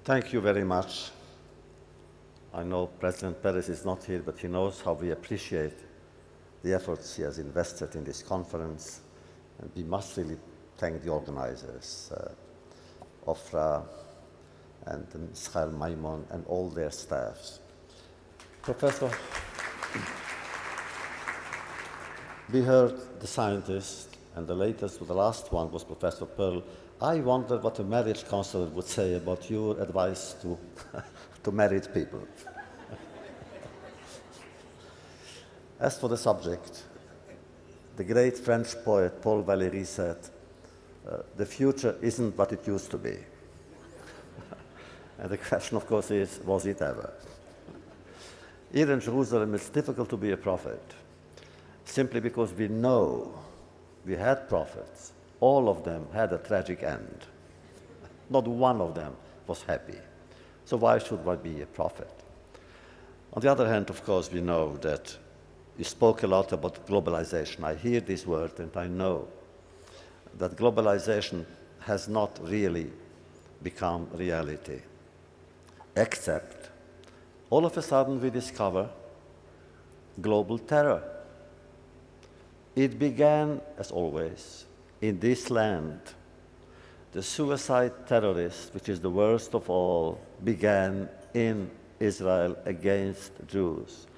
Thank you very much. I know President Perez is not here, but he knows how we appreciate the efforts he has invested in this conference. And we must really thank the organizers, Ofra and Israel Maimon and all their staffs. Professor, we heard the scientists, and the last one was Professor Perl. I wonder what a marriage counselor would say about your advice to, to married people. As for the subject, the great French poet Paul Valéry said, the future isn't what it used to be. And the question, of course, is, was it ever? Here in Jerusalem, it's difficult to be a prophet, simply because we know we had prophets. All of them had a tragic end. Not one of them was happy. So why should one be a prophet? On the other hand, of course, we know that you spoke a lot about globalization. I hear this word, and I know that globalization has not really become reality, except all of a sudden we discover global terror. It began, as always, in this land. The suicide terrorist, which is the worst of all, began in Israel against Jews.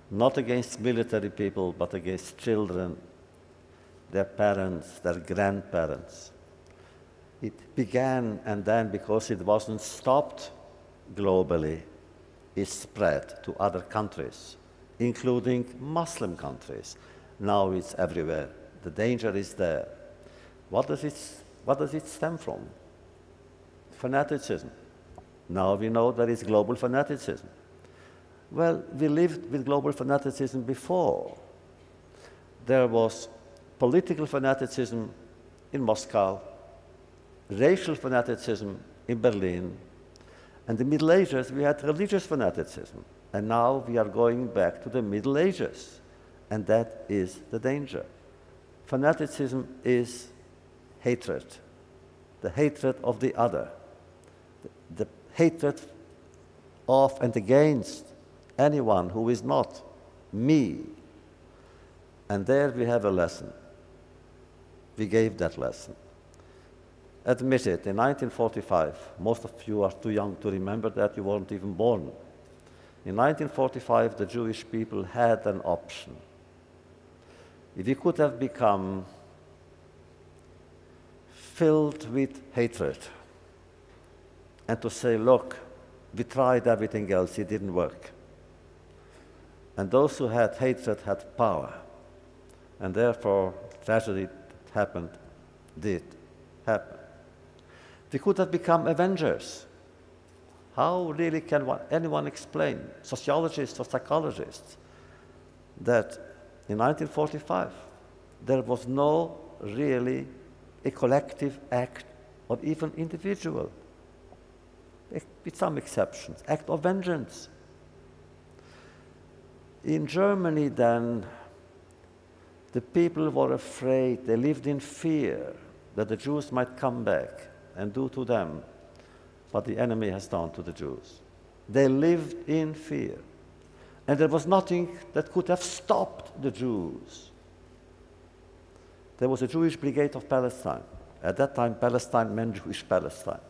Not against military people, but against children, their parents, their grandparents. It began, and then, because it wasn't stopped globally, it spread to other countries, including Muslim countries. Now it's everywhere. The danger is there. What does it stem from? Fanaticism. Now we know there is global fanaticism. Well, we lived with global fanaticism before. There was political fanaticism in Moscow, racial fanaticism in Berlin, and in the Middle Ages we had religious fanaticism. And now we are going back to the Middle Ages, and that is the danger. Fanaticism is hatred, the hatred of the other, the hatred of and against anyone who is not me. And there we have a lesson. We gave that lesson. Admit it, in 1945, most of you are too young to remember that, you weren't even born. In 1945, the Jewish people had an option. If we could have become filled with hatred and to say, look, we tried everything else, it didn't work. And those who had hatred had power. And therefore, tragedy that happened did happen. We could have become avengers. How really can anyone explain, sociologists or psychologists, that in 1945 there was no really a collective act or even individual, with some exceptions, act of vengeance. In Germany then, the people were afraid, they lived in fear that the Jews might come back and do to them what the enemy has done to the Jews. They lived in fear. And there was nothing that could have stopped the Jews. There was a Jewish Brigade of Palestine. At that time, Palestine meant Jewish Palestine.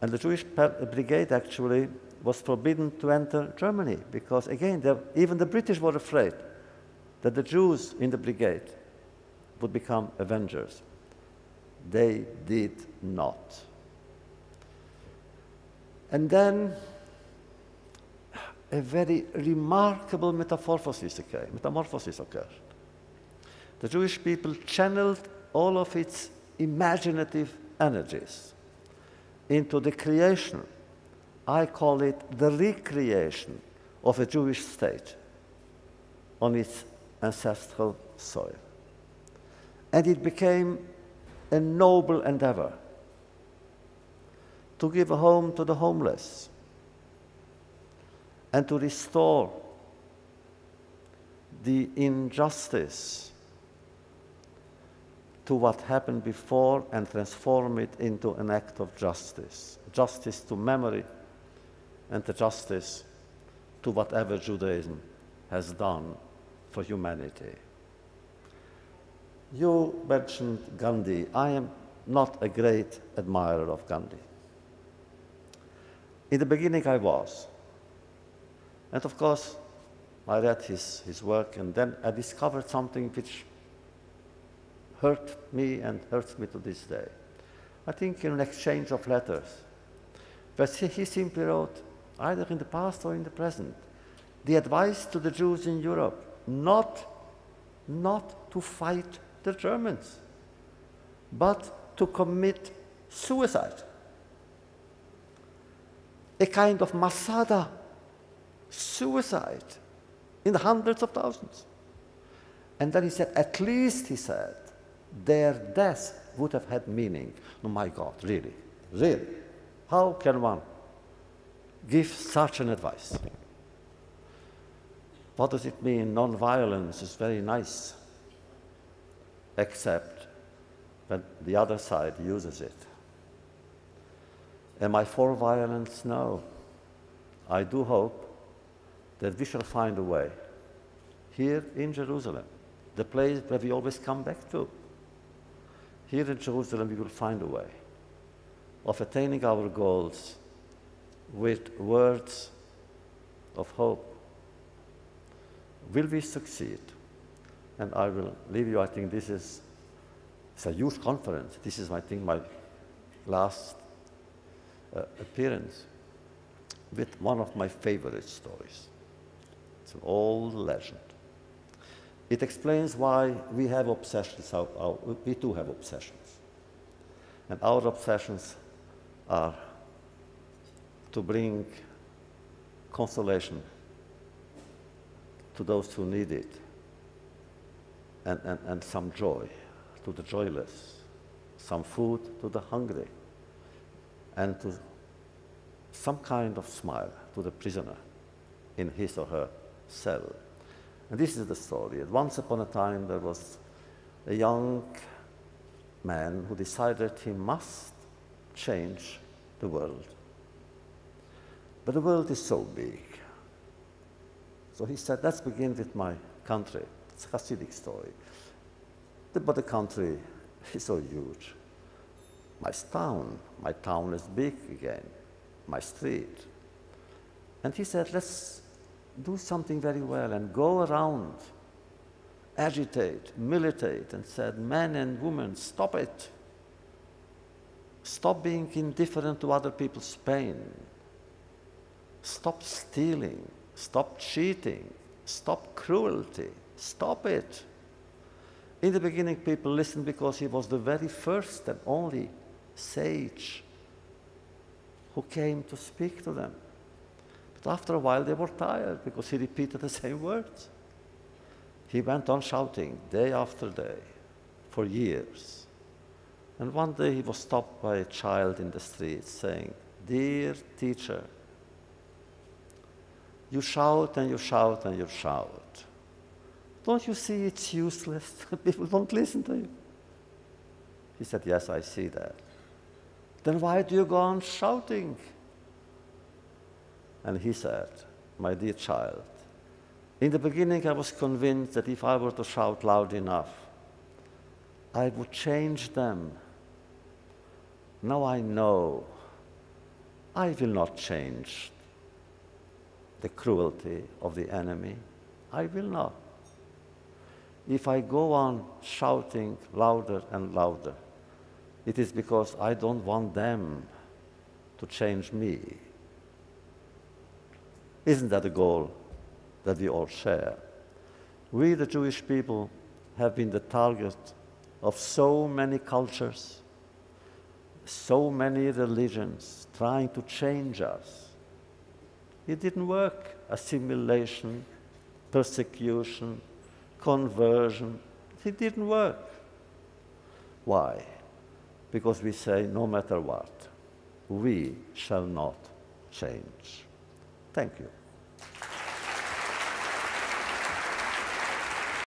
And the Jewish Brigade actually was forbidden to enter Germany because, again, even the British were afraid that the Jews in the brigade would become avengers. They did not. And then a very remarkable metamorphosis occurred. The Jewish people channeled all of its imaginative energies into the creation, I call it the recreation of a Jewish state on its ancestral soil. And it became a noble endeavor to give a home to the homeless and to restore the injustice, to what happened before and transform it into an act of justice. Justice to memory and the justice to whatever Judaism has done for humanity. You mentioned Gandhi. I am not a great admirer of Gandhi. In the beginning I was. And of course, I read his work, and then I discovered something which hurt me and hurts me to this day. I think in an exchange of letters, but he simply wrote, either in the past or in the present, the advice to the Jews in Europe, not to fight the Germans, but to commit suicide. A kind of Masada, suicide, in the hundreds of thousands. And then he said, at least, he said, their death would have had meaning. Oh my God, really, really? How can one give such an advice? What does it mean? Non-violence is very nice, except when the other side uses it. Am I for violence? No. I do hope that we shall find a way here in Jerusalem, the place where we always come back to. Here in Jerusalem, we will find a way of attaining our goals with words of hope. Will we succeed? And I will leave you, I think this is a huge conference. This is, I think, my last appearance with one of my favorite stories. It's an old legend. It explains why we have obsessions. We too have obsessions. And our obsessions are to bring consolation to those who need it, and some joy to the joyless, some food to the hungry, and to some kind of smile to the prisoner in his or her cell. And this is the story. Once upon a time, there was a young man who decided he must change the world. But the world is so big. So he said, let's begin with my country. It's a Hasidic story. But the country is so huge. My town is big again, my street. And he said, let's do something very well and go around, agitate, militate, and said, men and women, stop it. Stop being indifferent to other people's pain. Stop stealing. Stop cheating. Stop cruelty. Stop it. In the beginning, people listened because he was the very first and only sage who came to speak to them. But after a while, they were tired because he repeated the same words. He went on shouting day after day for years. And one day he was stopped by a child in the street saying, "Dear teacher, you shout and you shout and you shout. Don't you see it's useless? People don't listen to you." He said, "Yes, I see that." "Then why do you go on shouting?" And he said, "My dear child, in the beginning I was convinced that if I were to shout loud enough, I would change them. Now I know I will not change the cruelty of the enemy. I will not. If I go on shouting louder and louder, it is because I don't want them to change me." Isn't that a goal that we all share? We, the Jewish people, have been the target of so many cultures, so many religions trying to change us. It didn't work. Assimilation, persecution, conversion, it didn't work. Why? Because we say, no matter what, we shall not change. Thank you.